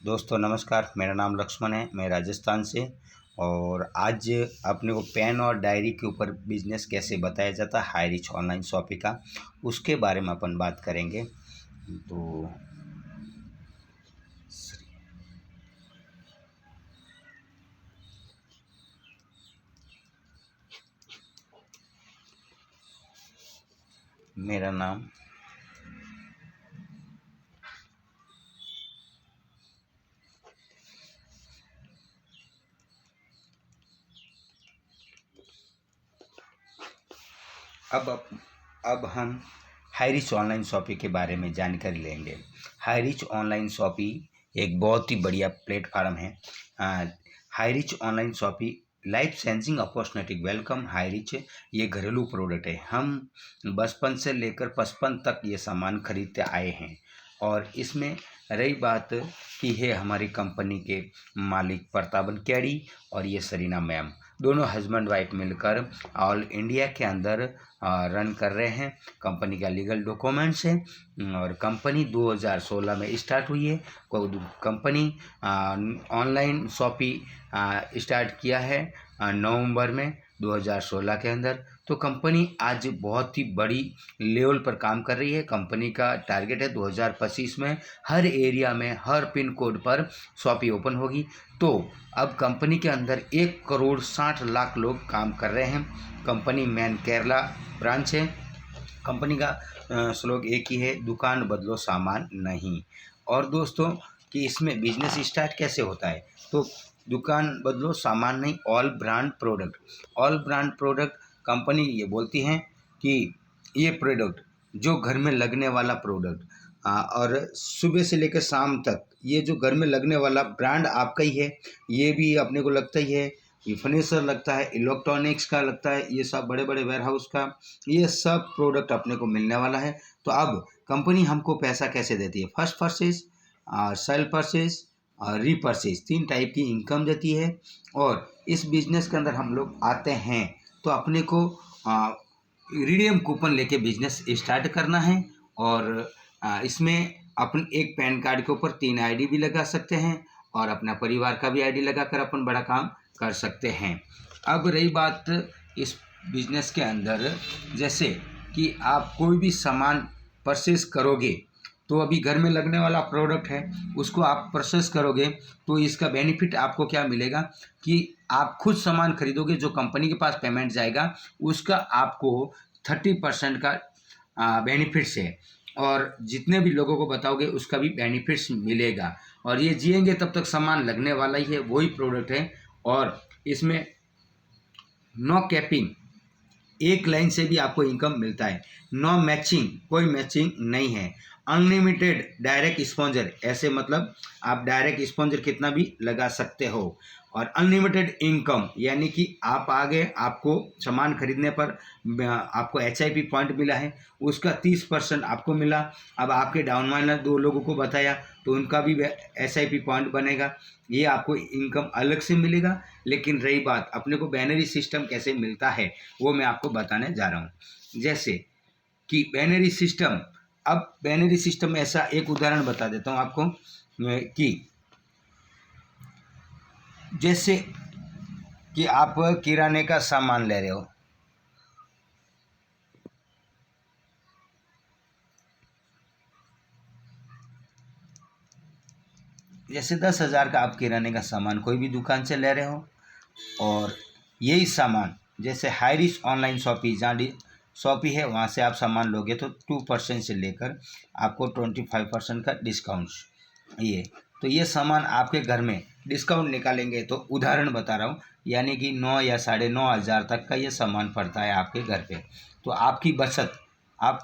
दोस्तों नमस्कार, मेरा नाम लक्ष्मण है। मैं राजस्थान से। और आज अपने को पेन और डायरी के ऊपर बिजनेस कैसे बताया जाता है हाई रिच ऑनलाइन शॉपिंग का, उसके बारे में अपन बात करेंगे। तो मेरा नाम अब हम हाई रिच ऑनलाइन शॉपिंग के बारे में जानकारी लेंगे। हाई रिच ऑनलाइन शॉपिंग एक बहुत ही बढ़िया प्लेटफार्म है। High rich online shopping life changing opportunity welcome high rich. ये घरेलू प्रोडक्ट है। हम बचपन से लेकर 55 तक ये सामान खरीदते आए हैं। और इसमें रही बात कि है हमारी कंपनी के मालिक प्रतापन कैडी और ये सरीना मैम, दोनों हस्बैंड वाइफ मिलकर ऑल इंडिया के अंदर रन कर रहे हैं। कंपनी का लीगल डॉक्यूमेंट्स है और कंपनी 2016 में स्टार्ट हुई है। कंपनी ऑनलाइन शॉपिंग स्टार्ट किया है नवंबर में 2016 के अंदर। तो कंपनी आज बहुत ही बड़ी लेवल पर काम कर रही है। कंपनी का टारगेट है 2025 में हर एरिया में हर पिन कोड पर शॉपिंग ओपन होगी। तो अब कंपनी के अंदर 1,60,00,000 लोग काम कर रहे हैं। कंपनी मेन केरला ब्रांच है। कंपनी का स्लोग एक ही है, दुकान बदलो सामान नहीं। और दोस्तों कि इसमें बिजनेस स्टार्ट कैसे होता है, तो दुकान बदलो सामान नहीं, all brand product. All brand product company ये बोलती हैं कि ये प्रोडक्ट जो घर में लगने वाला प्रोडक्ट और सुबह से लेकर शाम तक ये जो घर में लगने वाला ब्रांड आपका ही है। ये भी अपने को लगता ही है, ये फर्नीचर लगता है, इलेक्ट्रॉनिक्स का लगता है, ये सब बड़े बड़े वेयर हाउस का ये सब प्रोडक्ट अपने को मिलने वाला है। तो अब कंपनी हमको पैसा कैसे देती है, फर्स्ट परचेज, सेल परचेज और रीपरचेज, 3 टाइप की इनकम देती है। और इस बिजनेस के अंदर हम लोग आते हैं तो अपने को रिडीम कूपन लेके बिजनेस स्टार्ट करना है। और इसमें अपन एक पैन कार्ड के ऊपर 3 आईडी भी लगा सकते हैं और अपना परिवार का भी आईडी लगाकर अपन बड़ा काम कर सकते हैं। अब रही बात इस बिजनेस के अंदर, जैसे कि आप कोई भी सामान परचेस करोगे तो अभी घर में लगने वाला प्रोडक्ट है, उसको आप परचेस करोगे तो इसका बेनिफिट आपको क्या मिलेगा कि आप खुद सामान खरीदोगे, जो कंपनी के पास पेमेंट जाएगा उसका आपको 30% का बेनिफिट्स है। और जितने भी लोगों को बताओगे उसका भी बेनिफिट्स मिलेगा। और ये जिएंगे तब तक सामान लगने वाला ही है, वही प्रोडक्ट है। और इसमें नो कैपिंग, एक लाइन से भी आपको इनकम मिलता है। नो मैचिंग, कोई मैचिंग नहीं है। अनलिमिटेड डायरेक्ट स्पॉन्जर, ऐसे मतलब आप डायरेक्ट स्पॉन्जर कितना भी लगा सकते हो। और अनलिमिटेड इनकम यानी कि आप आगे आपको सामान खरीदने पर आपको HIP पॉइंट मिला है, उसका 30% आपको मिला। अब आपके डाउन माइनर 2 लोगों को बताया तो उनका भी SIP पॉइंट बनेगा, ये आपको इनकम अलग से मिलेगा। लेकिन रही बात अपने को बैनरी सिस्टम कैसे मिलता है, वो मैं आपको बताने जा रहा हूँ। जैसे कि बैनरी सिस्टम, अब बैनरी सिस्टम में ऐसा एक उदाहरण बता देता हूँ आपको कि जैसे कि आप किराने का सामान ले रहे हो, जैसे 10,000 का आप किराने का सामान कोई भी दुकान से ले रहे हो, और यही सामान जैसे हाई रिच ऑनलाइन शॉपिंग जहाँ शॉपिंग है वहाँ से आप सामान लोगे तो 2% से लेकर आपको 25% का डिस्काउंट। ये तो ये सामान आपके घर में डिस्काउंट निकालेंगे तो उदाहरण बता रहा हूँ, यानी कि 9 या 9,500 तक का ये सामान पड़ता है आपके घर पे। तो आपकी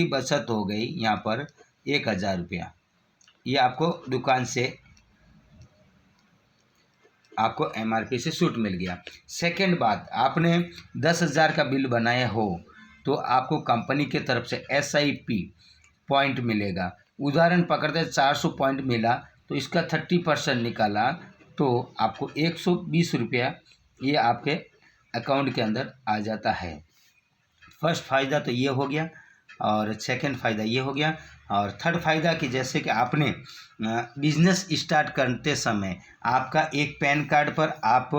बचत हो गई यहाँ पर 1,000 रुपया। ये आपको दुकान से आपको MRP से छूट मिल गया। सेकंड बात, आपने 10,000 का बिल बनाया हो तो आपको कंपनी की तरफ से SIP पॉइंट मिलेगा। उदाहरण पकड़ते 400 पॉइंट मिला तो इसका 30% निकाला तो आपको 120 रुपया ये आपके अकाउंट के अंदर आ जाता है। फर्स्ट फ़ायदा तो ये हो गया और सेकंड फ़ायदा ये हो गया। और थर्ड फ़ायदा कि जैसे कि आपने बिजनेस स्टार्ट करते समय आपका एक पैन कार्ड पर आप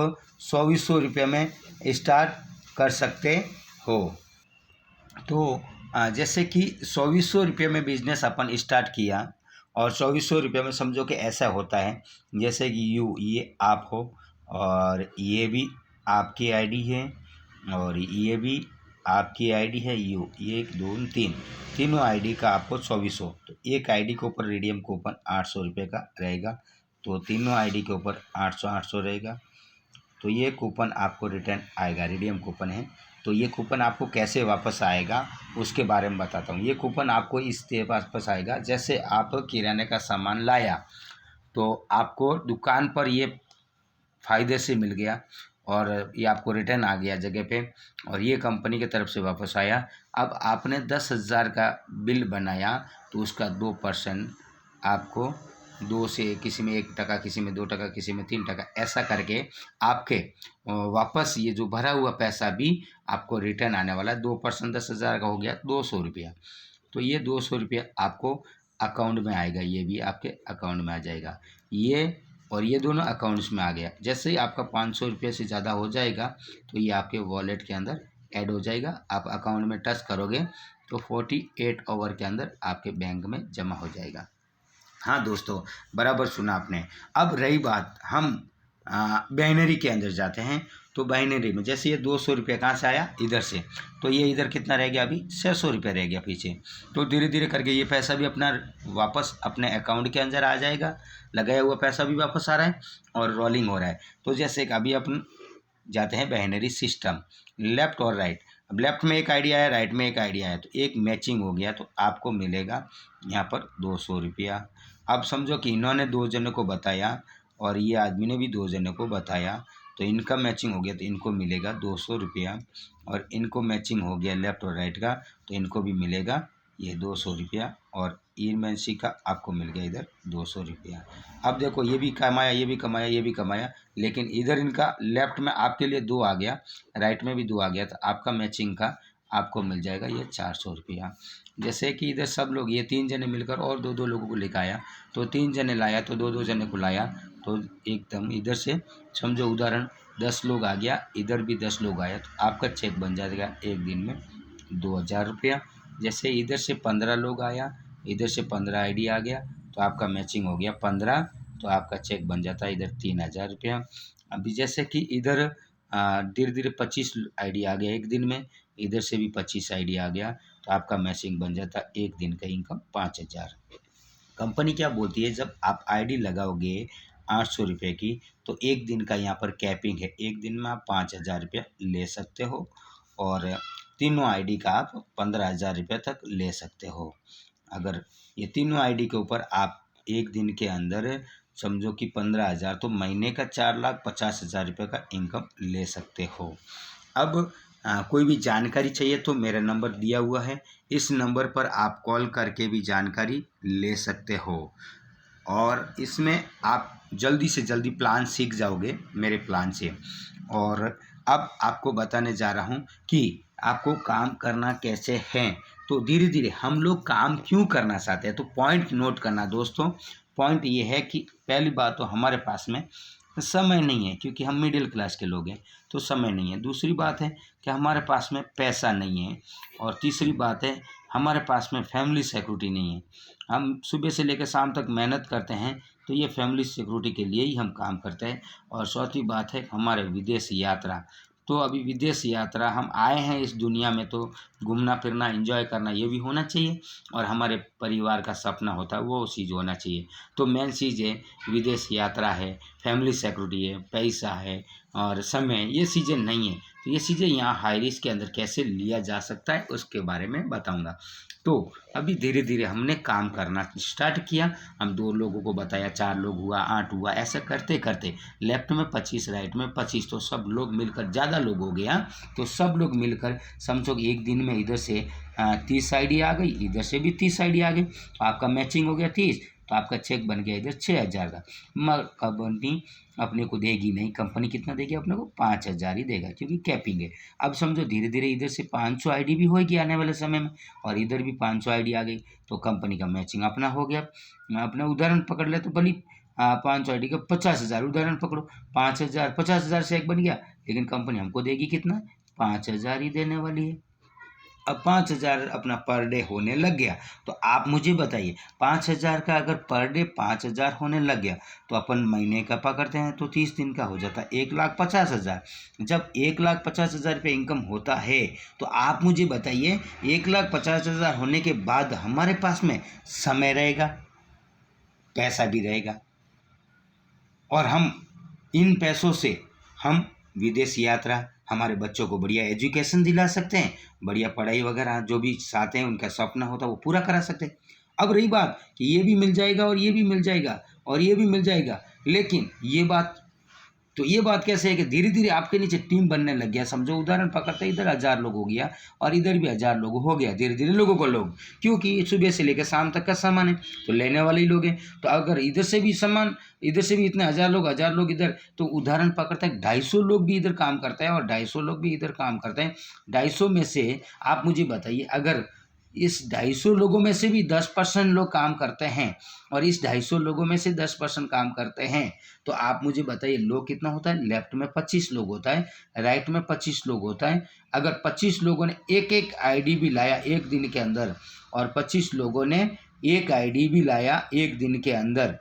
100 रुपये में स्टार्ट कर सकते हो। तो जैसे कि 100 रुपये में बिजनेस अपन स्टार्ट किया और 100 रुपये में समझो कि ऐसा होता है जैसे कि ये आप हो और ये भी आपकी आईडी है और ये भी आपकी आईडी है, ये 1 2 3 तीनों आईडी का आपको 2400। तो एक आईडी के ऊपर रिडीम कूपन 800 रुपये का रहेगा, तो तीनों आईडी के ऊपर 800 रहेगा। तो ये कूपन आपको रिटर्न आएगा, रिडीम कूपन है। तो ये कूपन आपको कैसे वापस आएगा उसके बारे में बताता हूँ। ये कूपन आपको इस तरह वापस आएगा, जैसे आप किराने का सामान लाया तो आपको दुकान पर ये फ़ायदे से मिल गया और ये आपको रिटर्न आ गया जगह पे और ये कंपनी की तरफ से वापस आया। अब आपने 10,000 का बिल बनाया तो उसका 2% आपको 2 से किसी में 1 टका, किसी में 2 टका, किसी में 3 टका, ऐसा करके आपके वापस ये जो भरा हुआ पैसा भी आपको रिटर्न आने वाला है। 2% 10,000 का हो गया 200 रुपया। तो ये 200 रुपया आपको अकाउंट में आएगा, ये भी आपके अकाउंट में आ जाएगा। ये और ये दोनों अकाउंट्स में आ गया। जैसे ही आपका 500 रुपये से ज़्यादा हो जाएगा तो ये आपके वॉलेट के अंदर ऐड हो जाएगा। आप अकाउंट में टच करोगे तो 48 आवर के अंदर आपके बैंक में जमा हो जाएगा। हाँ दोस्तों, बराबर सुना आपने। अब रही बात, हम बाइनरी के अंदर जाते हैं। तो बाइनरी में जैसे ये 200 रुपये कहाँ से आया, इधर से, तो ये इधर कितना रह गया, अभी 600 रुपये रह गया पीछे। तो धीरे धीरे करके ये पैसा भी अपना वापस अपने अकाउंट के अंदर आ जाएगा, लगाया हुआ पैसा भी वापस आ रहा है और रोलिंग हो रहा है। तो जैसे कि अभी अपन जाते हैं बाइनरी सिस्टम, लेफ़्ट और राइट। अब लेफ़्ट में एक आइडिया है, राइट में एक आइडिया है, तो एक मैचिंग हो गया तो आपको मिलेगा यहाँ पर 200 रुपया। अब समझो कि इन्होंने 2 जनों को बताया और ये आदमी ने भी 2 जनों को बताया, तो इनका मैचिंग हो गया तो इनको मिलेगा 200 रुपया और इनको मैचिंग हो गया लेफ़्ट और राइट का तो इनको भी मिलेगा ये 200 रुपया और इमरजेंसी का आपको मिल गया इधर 200 रुपया। अब देखो ये भी कमाया, ये भी कमाया, ये भी कमाया, लेकिन इधर इनका लेफ़्ट में आपके लिए 2 आ गया, राइट में भी 2 आ गया, तो आपका मैचिंग का आपको मिल जाएगा ये 400 रुपया। जैसे कि इधर सब लोग ये 3 जने मिलकर और 2-2 लोगों को लेकर आया, तो 3 जने लाया तो 2-2 जने को लाया, तो एकदम इधर से समझो उदाहरण 10 लोग आ गया, इधर भी 10 लोग आया, तो आपका चेक बन जाएगा एक दिन में 2000 रुपया। जैसे इधर से 15 लोग आया, इधर से 15 आईडी आ गया, तो आपका मैचिंग हो गया 15, तो आपका चेक बन जाता है इधर 3000 रुपया। अभी जैसे कि इधर धीरे धीरे 25 आईडी आ गया एक दिन में, इधर से भी 25 आईडी आ गया, तो आपका मैचिंग बन जाता है एक दिन का इनकम 5000। कंपनी क्या बोलती है, जब आप आईडी लगाओगे 800 रुपये की तो एक दिन का यहाँ पर कैपिंग है, एक दिन में आप 5000 रुपया ले सकते हो और तीनों आईडी का आप 15,000 रुपये तक ले सकते हो। अगर ये तीनों आईडी के ऊपर आप एक दिन के अंदर समझो कि 15,000, तो महीने का 4,50,000 रुपये का इनकम ले सकते हो। अब कोई भी जानकारी चाहिए तो मेरा नंबर दिया हुआ है, इस नंबर पर आप कॉल करके भी जानकारी ले सकते हो और इसमें आप जल्दी से जल्दी प्लान सीख जाओगे मेरे प्लान से। और अब आपको बताने जा रहा हूँ कि आपको काम करना कैसे है। तो धीरे धीरे हम लोग काम क्यों करना चाहते हैं, तो पॉइंट नोट करना दोस्तों। पॉइंट ये है कि पहली बात तो हमारे पास में समय नहीं है, क्योंकि हम मिडिल क्लास के लोग हैं तो समय नहीं है। दूसरी बात है कि हमारे पास में पैसा नहीं है और तीसरी बात है हमारे पास में फैमिली सिक्योरिटी नहीं है। हम सुबह से लेकर शाम तक मेहनत करते हैं तो ये फैमिली सिक्योरिटी के लिए ही हम काम करते हैं। और चौथी बात है हमारे विदेश यात्रा। तो अभी विदेश यात्रा हम आए हैं इस दुनिया में तो घूमना फिरना एंजॉय करना ये भी होना चाहिए और हमारे परिवार का सपना होता है वो चीज़ होना चाहिए। तो मेन चीज़ है विदेश यात्रा है, फैमिली सिक्योरिटी है, पैसा है और समय, ये चीज़ें नहीं है। तो ये चीज़ें यहाँ हाई रिस्क के अंदर कैसे लिया जा सकता है उसके बारे में बताऊँगा। तो अभी धीरे धीरे हमने काम करना स्टार्ट किया, हम 2 लोगों को बताया, 4 लोग हुआ, 8 हुआ, ऐसा करते करते लेफ्ट में 25 राइट में 25, तो सब लोग मिलकर ज़्यादा लोग हो गया। तो सब लोग मिलकर समझो कि एक दिन में इधर से 30 आईडी आ गई, इधर से भी 30 आईडी आ गई, तो आपका मैचिंग हो गया 30, तो आपका चेक बन गया इधर 6,000 का। मगर कंपनी अपने को देगी नहीं, कंपनी कितना देगी अपने को? 5,000 ही देगा, क्योंकि कैपिंग है। अब समझो धीरे धीरे इधर से 500 आईडी भी होगी आने वाले समय में, और इधर भी 500 आईडी आ गई, तो कंपनी का मैचिंग अपना हो गया। मैं अपना उदाहरण पकड़ ले तो भली 500 आईडी का 50,000 उदाहरण पकड़ो, 5,000 50,000 से एक बन गया, लेकिन कंपनी हमको देगी कितना? 5,000 ही देने वाली है। अब 5,000 अपना पर डे होने लग गया, तो आप मुझे बताइए 5,000 का अगर पर डे 5,000 होने लग गया, तो अपन महीने का पकड़ते हैं तो 30 दिन का हो जाता है 1,50,000। जब 1,50,000 रुपये इनकम होता है, तो आप मुझे बताइए 1,50,000 होने के बाद हमारे पास में समय रहेगा, पैसा भी रहेगा, और हम इन पैसों से हम विदेश यात्रा, हमारे बच्चों को बढ़िया एजुकेशन दिला सकते हैं, बढ़िया पढ़ाई वगैरह जो भी चाहते हैं उनका सपना होता है वो पूरा करा सकते हैं। अब रही बात कि ये भी मिल जाएगा और ये भी मिल जाएगा और ये भी मिल जाएगा, लेकिन ये बात कैसे है कि धीरे धीरे आपके नीचे टीम बनने लग गया। समझो उदाहरण पकड़ते हैं, इधर 1,000 लोग हो गया और इधर भी 1,000 लोग हो गया, धीरे धीरे लोगों को लोग, क्योंकि सुबह से लेकर शाम तक का सामान है तो लेने वाले ही लोग हैं। तो अगर इधर से भी सामान, इधर से भी इतने 1,000 लोग इधर, तो उदाहरण पकड़ता है 250 लोग भी इधर काम करते हैं और 250 लोग भी इधर काम करते हैं। 250 में से आप मुझे बताइए, अगर इस 250 लोगों में से भी 10% लोग काम करते हैं और इस 250 लोगों में से 10% काम करते हैं, तो आप मुझे बताइए लोग कितना होता है? लेफ्ट में 25 लोग होता है, राइट में 25 लोग होता है। अगर 25 लोगों ने एक एक आईडी भी लाया एक दिन के अंदर, और 25 लोगों ने एक आईडी भी लाया एक दिन के अंदर,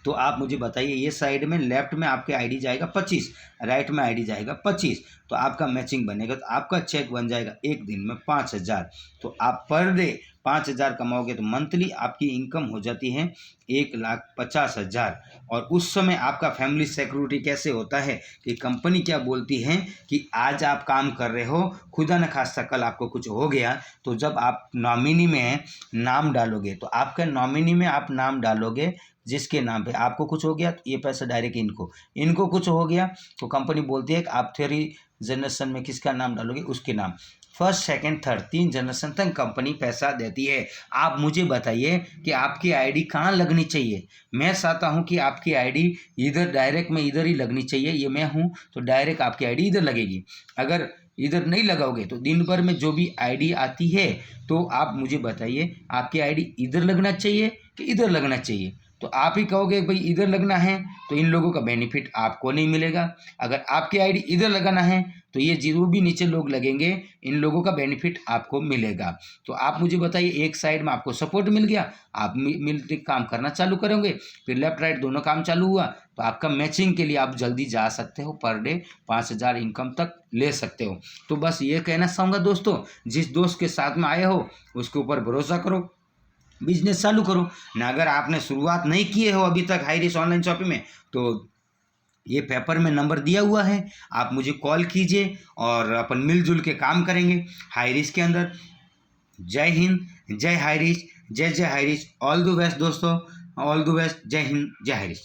तो आप मुझे बताइए ये साइड में लेफ्ट में आपके आईडी जाएगा 25, राइट में आईडी जाएगा 25, तो आपका मैचिंग बनेगा, तो आपका चेक बन जाएगा एक दिन में 5,000। तो आप पर डे 5,000 कमाओगे तो मंथली आपकी इनकम हो जाती है 1,50,000। और उस समय आपका फैमिली सिक्योरिटी कैसे होता है कि कंपनी क्या बोलती है कि आज आप काम कर रहे हो, खुदा न खास्ता कल आपको कुछ हो गया, तो जब आप नॉमिनी में नाम डालोगे, तो आपके नॉमिनी में आप नाम डालोगे जिसके नाम पे आपको कुछ हो गया, तो ये पैसा डायरेक्ट इनको कुछ हो गया, तो कंपनी बोलती है कि आप 3 जनरेशन में किसका नाम डालोगे, उसके नाम, फर्स्ट सेकंड थर्ड 3 जनरेशन तक कंपनी पैसा देती है। आप मुझे बताइए कि आपकी आईडी कहाँ लगनी चाहिए? मैं चाहता हूँ कि आपकी आईडी इधर डायरेक्ट में इधर ही लगनी चाहिए, ये मैं हूँ तो डायरेक्ट आपकी आईडी इधर लगेगी। अगर इधर नहीं लगाओगे तो दिन भर में जो भी आईडी आती है, तो आप मुझे बताइए आपकी आईडी इधर लगना चाहिए कि इधर लगना चाहिए? तो आप ही कहोगे भाई इधर लगना है, तो इन लोगों का बेनिफिट आपको नहीं मिलेगा। अगर आपकी आईडी इधर लगाना है, तो ये जो भी नीचे लोग लगेंगे इन लोगों का बेनिफिट आपको मिलेगा। तो आप मुझे बताइए, एक साइड में आपको सपोर्ट मिल गया, आप मिलकर काम करना चालू करोगे, फिर लेफ्ट राइट दोनों काम चालू हुआ, तो आपका मैचिंग के लिए आप जल्दी जा सकते हो, पर डे 5,000 इनकम तक ले सकते हो। तो बस ये कहना चाहूँगा दोस्तों, जिस दोस्त के साथ में आए हो उसके ऊपर भरोसा करो, बिजनेस चालू करो ना। अगर आपने शुरुआत नहीं किए हो अभी तक हाईरिच ऑनलाइन शॉपिंग में, तो ये पेपर में नंबर दिया हुआ है, आप मुझे कॉल कीजिए और अपन मिलजुल के काम करेंगे हाईरिच के अंदर। जय हिंद, जय हाईरिच, जय जय हाईरिच, ऑल द बेस्ट दोस्तों, ऑल द बेस्ट, जय हिंद, जय हाईरिच।